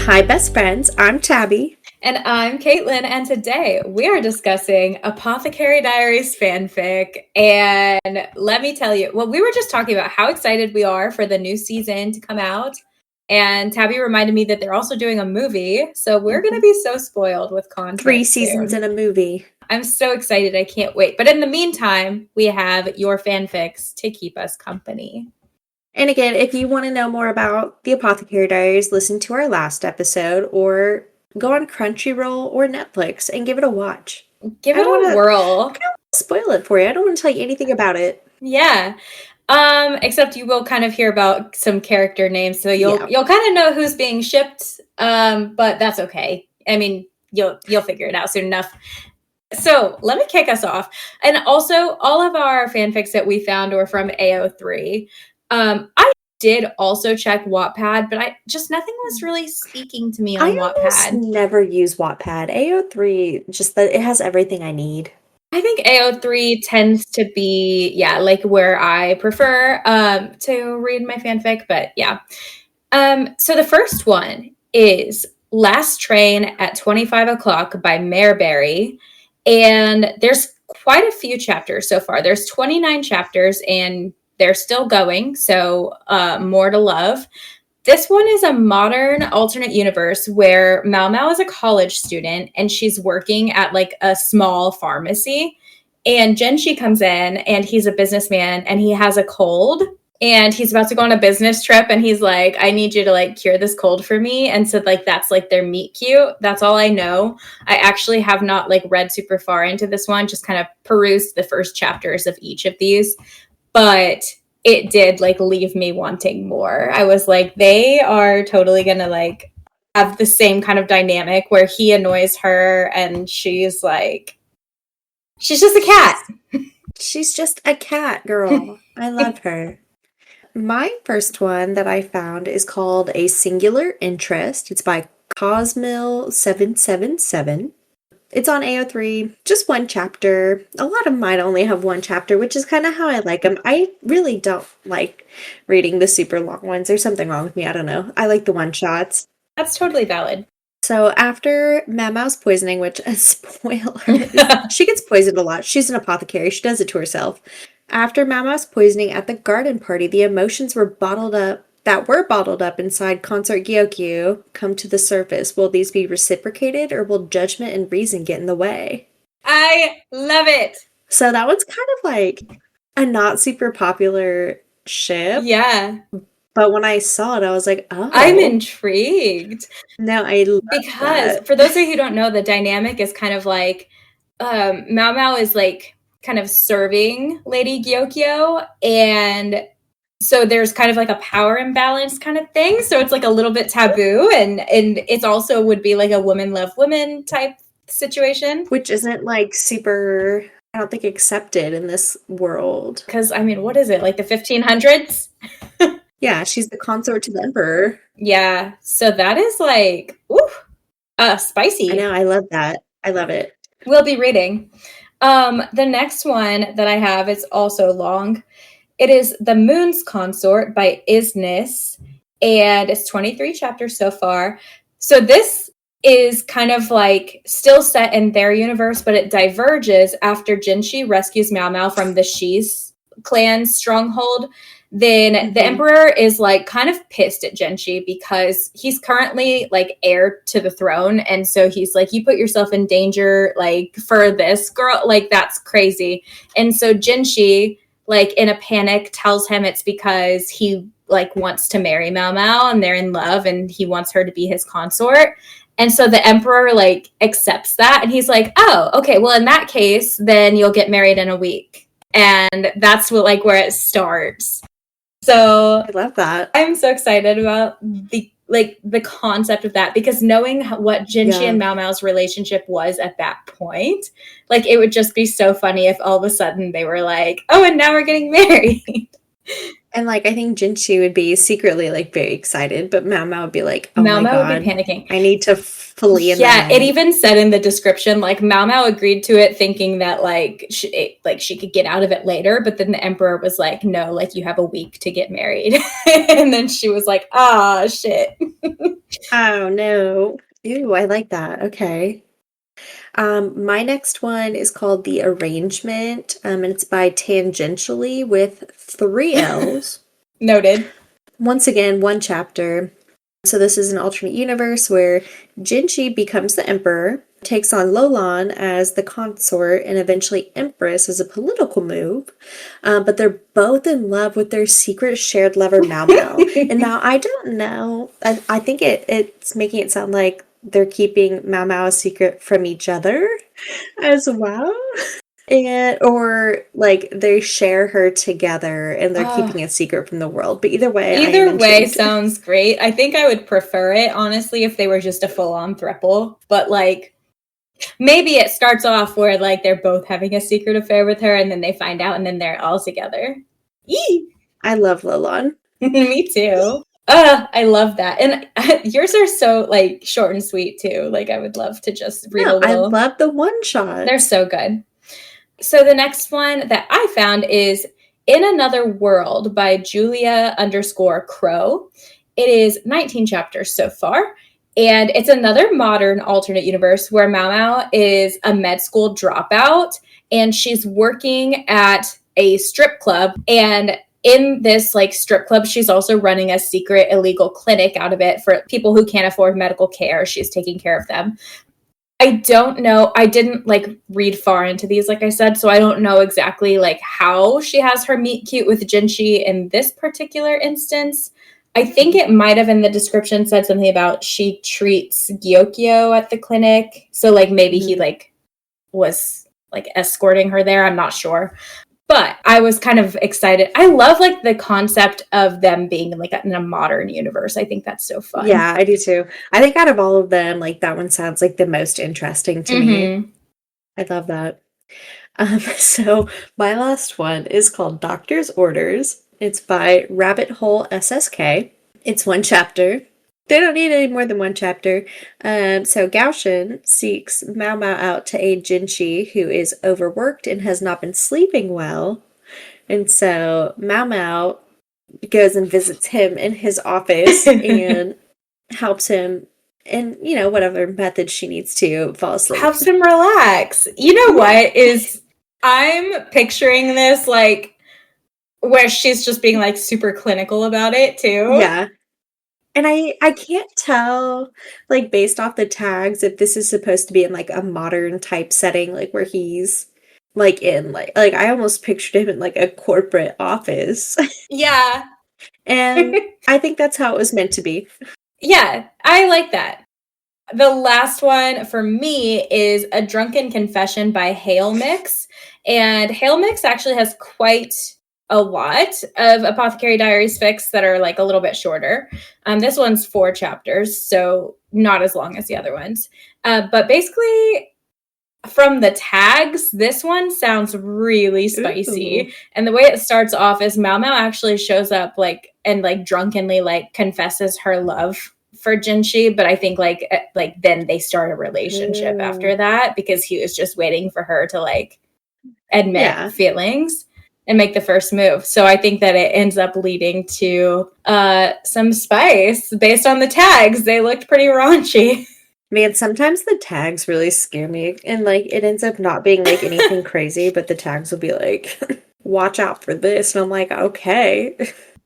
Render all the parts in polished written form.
Hi, best friends. I'm Tabby. And I'm Caitlin, and today we are discussing Apothecary Diaries fanfic. And let me tell you, well, we were just talking about how excited we are for the new season to come out. And Tabby reminded me that they're also doing a movie. So we're going to be so spoiled with content. 3 seasons in a movie. I'm so excited. I can't wait. But in the meantime, we have your fanfics to keep us company. And again, if you want to know more about the Apothecary Diaries, listen to our last episode or go on Crunchyroll or Netflix and give it a watch. Give it a whirl. I don't want to spoil it for you. I don't want to tell you anything about it. Yeah. Except you will kind of hear about some character names, so you'll kind of know who's being shipped. But that's okay. I mean, you'll figure it out soon enough. So let me kick us off. And also, all of our fanfics that we found were from AO3. I did also check Wattpad, but nothing was really speaking to me on Wattpad. I never use Wattpad. AO3, just that it has everything I need. I think AO3 tends to be, like where I prefer to read my fanfic, but yeah. So the first one is Last Train at 25 o'clock by Mareberry, and there's quite a few chapters so far. There's 29 chapters, and they're still going, so more to love. This one is a modern alternate universe where Mao Mao is a college student and she's working at like a small pharmacy. And Genshi comes in and he's a businessman and he has a cold and he's about to go on a business trip. And he's like, I need you to like cure this cold for me. And so like, that's like their meet cute. That's all I know. I actually have not like read super far into this one, just kind of perused the first chapters of each of these. But it did like leave me wanting more. I was like, they are totally gonna like have the same kind of dynamic where he annoys her and she's like, she's just a cat. She's just a cat, girl. I love her. My first one that I found is called A Singular Interest. It's by Cosmill777. It's on AO3, just one chapter. A lot of mine only have one chapter, which is kind of how I like them. I really don't like reading the super long ones. There's something wrong with me. I don't know. I like the one-shots. That's totally valid. So after Mao Mao's poisoning, which, spoiler, she gets poisoned a lot. She's an apothecary. She does it to herself. After Mao Mao's poisoning at the garden party, the emotions were bottled up inside Consort Gyokyu come to the surface. Will these be reciprocated or will judgment and reason get in the way? I love it. So that one's kind of like a not super popular ship. Yeah. But when I saw it, I was like, oh. I'm intrigued. No, I love because that. For those of you who don't know, the dynamic is kind of like Mao Mao is like kind of serving Lady Gyokyo, and so there's kind of like a power imbalance kind of thing. So it's like a little bit taboo, and it's also would be like a woman love women type situation, which isn't like super, I don't think, accepted in this world. Because I mean, what is it, like the 1500s? Yeah, she's the consort to the emperor. Yeah, so that is like, spicy. I know, I love that. I love it. We'll be reading. The next one that I have is also long. It is The Moon's Consort by Isnis, and it's 23 chapters so far. So this is kind of like still set in their universe, but it diverges after Jinshi rescues Mao Mao from the Shi's clan's stronghold. Then the emperor is like kind of pissed at Genshi because he's currently like heir to the throne. And so he's like, you put yourself in danger like for this girl, like that's crazy. And so Jinshi, like in a panic, tells him it's because he like wants to marry Mao Mao and they're in love and he wants her to be his consort. And so the emperor like accepts that and he's like, oh, okay, well in that case, then you'll get married in a week. And that's what like where it starts. So I love that. I'm so excited about the concept of that, because knowing what Jinshi and Mao Mao's relationship was at that point, like it would just be so funny if all of a sudden they were like, oh, and now we're getting married. And like I think Jinchi would be secretly like very excited, but Mao Mao would be like, "Oh Mao my Mao would be god, panicking. I need to flee in the Yeah, it night." even said in the description, like Mao Mao agreed to it, thinking that like she could get out of it later. But then the emperor was like, "No, like you have a week to get married," and then she was like, "Ah, shit." Oh no. Ew, I like that. Okay. My next one is called The Arrangement, and it's by Tangentially with three L's. Noted. Once again, one chapter. So this is an alternate universe where Jinchi becomes the emperor, takes on Lolan as the consort, and eventually empress as a political move. But they're both in love with their secret shared lover Mao Mao. And now I don't know. I think it's making it sound like they're keeping Mao Mao a secret from each other as well. And or like they share her together and they're Oh, keeping a secret from the world. But either way, I am either way intrigued. sounds great. I think I would prefer it, honestly, if they were just a full-on throuple. But like maybe it starts off where like they're both having a secret affair with her and then they find out and then they're all together. Yee! I love Lolon. Me too. I love that. And yours are so like short and sweet too. Like I would love to just read a No, I little. love the one shot. They're so good. So the next one that I found is In Another World by Julia_Crow. It is 19 chapters so far. And it's another modern alternate universe where Mao Mao is a med school dropout and she's working at a strip club. And in this like strip club, she's also running a secret illegal clinic out of it for people who can't afford medical care. She's taking care of them. I don't know. I didn't like read far into these, like I said, so I don't know exactly like how she has her meet cute with Jinchi in this particular instance. I think it might have in the description said something about she treats Gyokyo at the clinic. So like maybe he like was like escorting her there. I'm not sure. But I was kind of excited. I love like the concept of them being like in a modern universe. I think that's so fun. Yeah, I do too. I think out of all of them, like that one sounds like the most interesting to me. I love that. So my last one is called Doctor's Orders. It's by Rabbit Hole SSK. It's one chapter. They don't need any more than one chapter. So Gaoshin seeks Mao Mao out to aid Jinchi, who is overworked and has not been sleeping well. And so Mao Mao goes and visits him in his office and helps him in, you know, whatever method she needs to fall asleep. Helps him relax. You know what is I'm picturing this like where she's just being like super clinical about it too. Yeah. And I can't tell, like, based off the tags, if this is supposed to be in, like, a modern type setting, like, where he's, like, in, like, I almost pictured him in, like, a corporate office. Yeah. And I think that's how it was meant to be. Yeah, I like that. The last one for me is A Drunken Confession by Hail Mix. And Hail Mix actually has quite a lot of Apothecary Diaries fics that are like a little bit shorter. This one's 4 chapters, so not as long as the other ones. But basically, from the tags, this one sounds really spicy. Ooh. And the way it starts off is Mao Mao actually shows up like and like drunkenly like confesses her love for Jinchi, but I think like then they start a relationship after that because he was just waiting for her to like admit feelings and make the first move. So I think that it ends up leading to some spice based on the tags. They looked pretty raunchy. Man, sometimes the tags really scare me, and like it ends up not being like anything crazy, but the tags will be like, watch out for this. And I'm like, okay.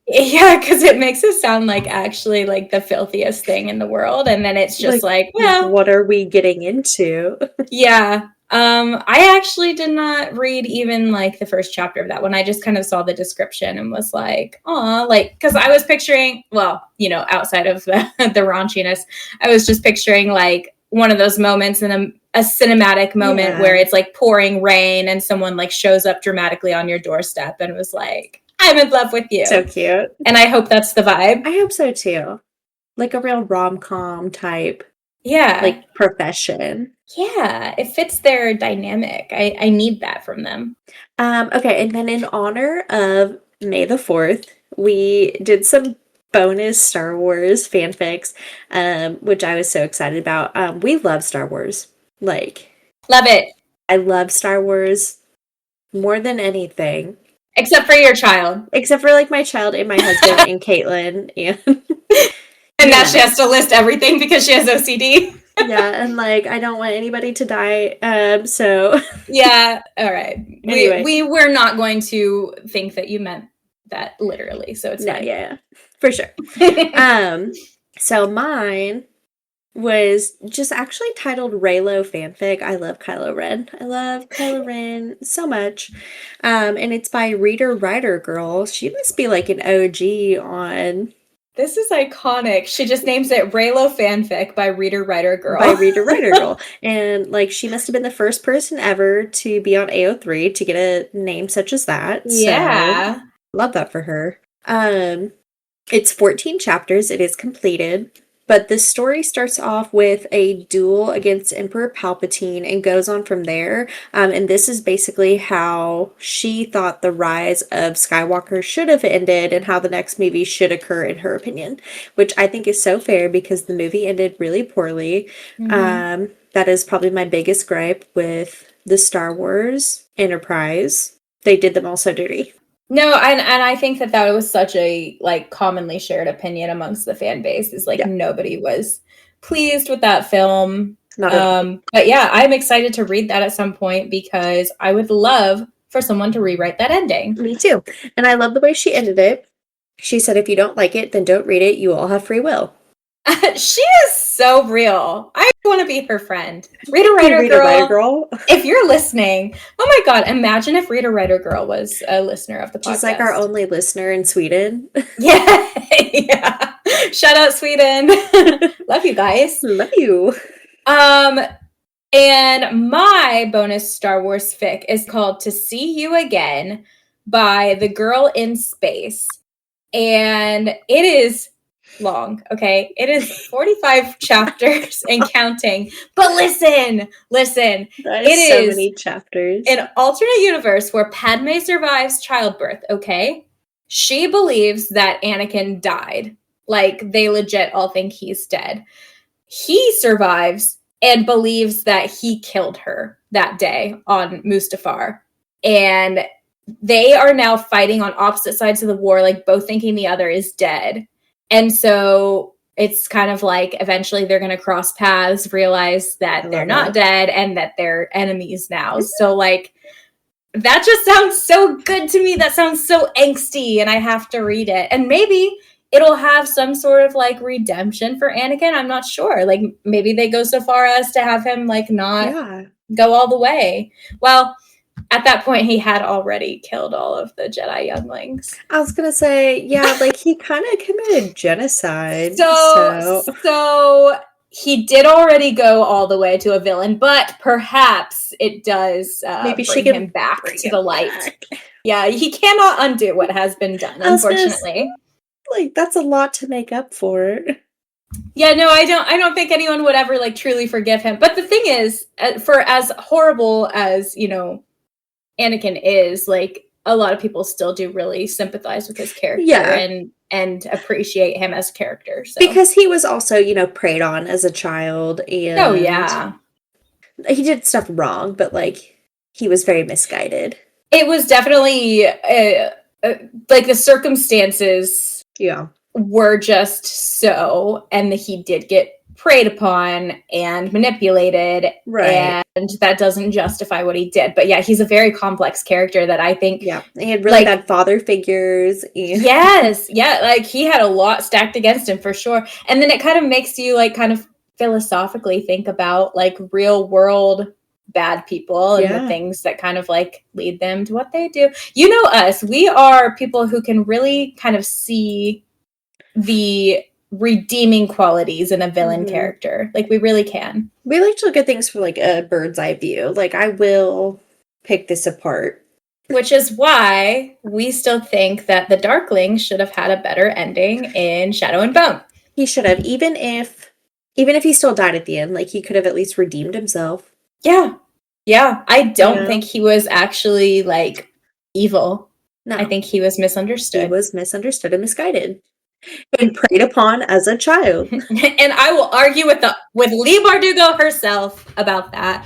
Yeah, because it makes it sound like actually like the filthiest thing in the world. And then it's just like well, what are we getting into? Yeah. I actually did not read even like the first chapter of that one. I just kind of saw the description and was like, oh, like, because I was picturing, well, you know, outside of the raunchiness, I was just picturing like one of those moments in a cinematic moment where it's like pouring rain and someone like shows up dramatically on your doorstep and was like, I'm in love with you. So cute. And I hope that's the vibe. I hope so too. Like a real rom-com type. Yeah. Like profession. Yeah, it fits their dynamic. I need that from them. Okay, and then in honor of May the 4th, we did some bonus Star Wars fanfics, which I was so excited about. We love Star Wars. Like, Love it. I love Star Wars more than anything. Except for your child. Except for like my child and my husband and Caitlin and now she has to list everything because she has OCD. Yeah, and like I don't want anybody to die. So yeah, all right. Anyway. We were not going to think that you meant that literally, so it's fine. Yeah, for sure. So mine was just actually titled Reylo fanfic. I love Kylo Ren. I love Kylo Ren so much. And it's by Reader Writer Girl. She must be like an OG on... This is iconic. She just names it Reylo fanfic by Reader Writer Girl. By Reader Writer Girl. And like she must have been the first person ever to be on AO3 to get a name such as that. Yeah. So, love that for her. It's 14 chapters. It is completed. But the story starts off with a duel against Emperor Palpatine and goes on from there. And this is basically how she thought the rise of Skywalker should have ended and how the next movie should occur, in her opinion. Which I think is so fair because the movie ended really poorly. Mm-hmm. That is probably my biggest gripe with the Star Wars Enterprise. They did them all so dirty. No, and I think that was such a like commonly shared opinion amongst the fan base is like nobody was pleased with that film. But yeah, I'm excited to read that at some point because I would love for someone to rewrite that ending. Me too. And I love the way she ended it. She said, if you don't like it, then don't read it. You all have free will. She is so real. I want to be her friend. Reader Writer Girl. If you're listening, oh my God, imagine if Reader Writer Girl was a listener of the podcast. She's like our only listener in Sweden. Yeah. Shout out Sweden. Love you guys. Love you. And my bonus Star Wars fic is called To See You Again by The Girl in Space. And it is long, okay? It is 45 chapters and counting. But listen. That is so many chapters. An alternate universe where Padme survives childbirth, okay? She believes that Anakin died. Like, they legit all think he's dead. He survives and believes that he killed her that day on Mustafar. And they are now fighting on opposite sides of the war, like both thinking the other is dead. And so it's kind of like eventually they're going to cross paths, realize that they're not dead and that they're enemies now. So like, that just sounds so good to me. That sounds so angsty and I have to read it. And maybe it'll have some sort of like redemption for Anakin. I'm not sure. Like maybe they go so far as to have him like not go all the way. Well, at that point, he had already killed all of the Jedi younglings. I was going to say, yeah, like he kind of committed genocide. So he did already go all the way to a villain, but perhaps it does maybe bring him back to the light. Yeah, he cannot undo what has been done, unfortunately. Like, that's a lot to make up for. Yeah, no, I don't think anyone would ever like truly forgive him. But the thing is, for as horrible as, you know, Anakin is, like, a lot of people still do really sympathize with his character and appreciate him as a character. So. Because he was also, you know, preyed on as a child. And he did stuff wrong, but, like, he was very misguided. It was definitely, like, the circumstances were just so, and he did get preyed upon and manipulated, and that doesn't justify what he did. But yeah, he's a very complex character that I think he had really bad father figures. Like he had a lot stacked against him for sure. And then it kind of makes you like kind of philosophically think about like real world bad people and the things that kind of like lead them to what they do. You know us, we are people who can really kind of see the redeeming qualities in a villain character. Like we really can. We like to look at things from like a bird's eye view. Like I will pick this apart. Which is why we still think that the Darkling should have had a better ending in Shadow and Bone. He should have, even if he still died at the end, like he could have at least redeemed himself. Yeah. I don't think he was actually like evil. No. I think he was misunderstood. He was misunderstood and misguided and preyed upon as a child. And I will argue with Leigh Bardugo herself about that.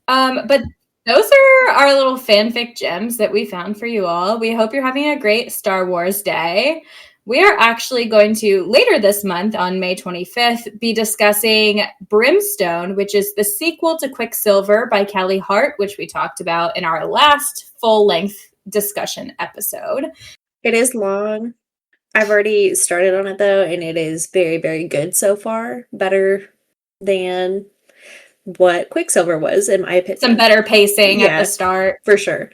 But those are our little fanfic gems that we found for you all. We hope you're having a great Star Wars day. We are actually going to, later this month on May 25th, be discussing Brimstone, which is the sequel to Quicksilver by Kelly Hart, which we talked about in our last full-length discussion episode. It is long. I've already started on it, though, and it is very, very good so far. Better than what Quicksilver was, in my opinion. Some better pacing at the start. For sure.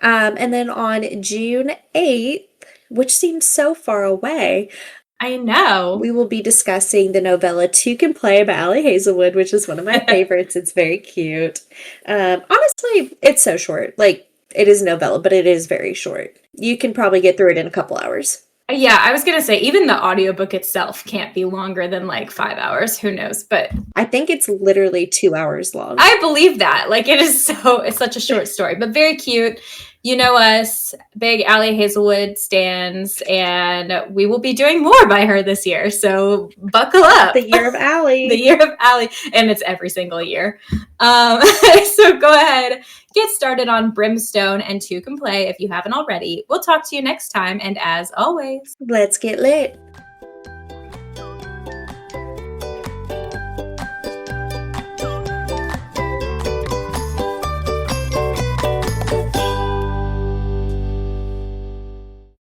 And then on June 8th, which seems so far away, I know, we will be discussing the novella Two Can Play by Allie Hazelwood, which is one of my favorites. It's very cute. Honestly, it's so short. Like, it is a novella, but it is very short. You can probably get through it in a couple hours. Yeah, I was going to say, even the audiobook itself can't be longer than like 5 hours. Who knows? But I think it's literally 2 hours long. I believe that. Like, it's such a short story, but very cute. You know us, big Allie Hazelwood stans, and we will be doing more by her this year. So buckle up. The year of Allie. The year of Allie. And it's every single year. So go ahead, get started on Brimstone and Two Can Play if you haven't already. We'll talk to you next time. And as always, let's get lit.